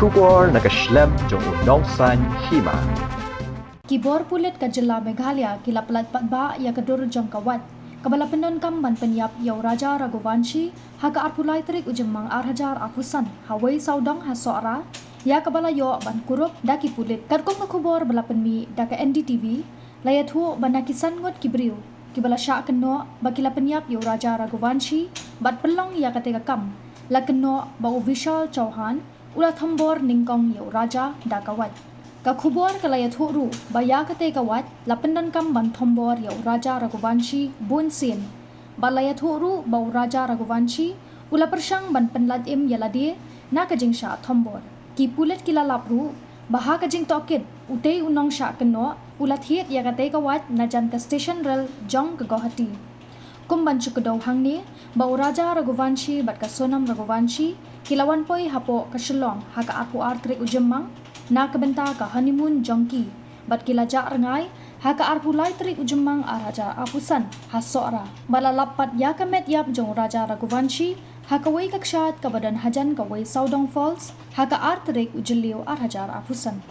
Kubor nakaslem jong nongsan Hima. Kibor pulit ka Jela Meghalaya kila pelat patba ya kedur jong kawat. Kabala Pyndonkam ban penyap yau Raja Raghuvanshi haga arpulai terik ujemang arhajar apusan hawai saudang hasora ya kabala yo ban kurup daki pulit karkong kubor bala penmi daka NDTV layat hu banakisan ngot kibriu kibala syak keno bakila penyap yau Raja Raghuvanshi bat pelong ya katega kam la keno ba Vishal Chauhan Nongthombor ningkong yau Raja dakawat. Ka khubor kalayat huru baya kate kawat la Pyndonkam ban Nongthombor yau Raja Raghuvanshi bun sin balayat huru bau Raja Raghuvanshi ula Pyrshang ban penlat im yalade na kajing sha Nongthombor ki pulet kila lapru baha kajing tokit utei unong sha keno ulat hit ya kate kawat na jan ka station rel Jong ke Guwahati kumban chukudaw hangni bau Raja Raghuvanshi bat ka Sonam Raghuvanshi kilawan poi hapo ka Shillong haka apu artrik ujemang na kebenta ka honeymoon jongki bat kila jak rengai haka arpulai terik ujemang araja apusan hasora bala lapat ya kamet yap jong Raja Raghuvanshi haka wei kakshat ka badan hajan ka wei Saudong Falls haka artrik ujeliu arajar apusan.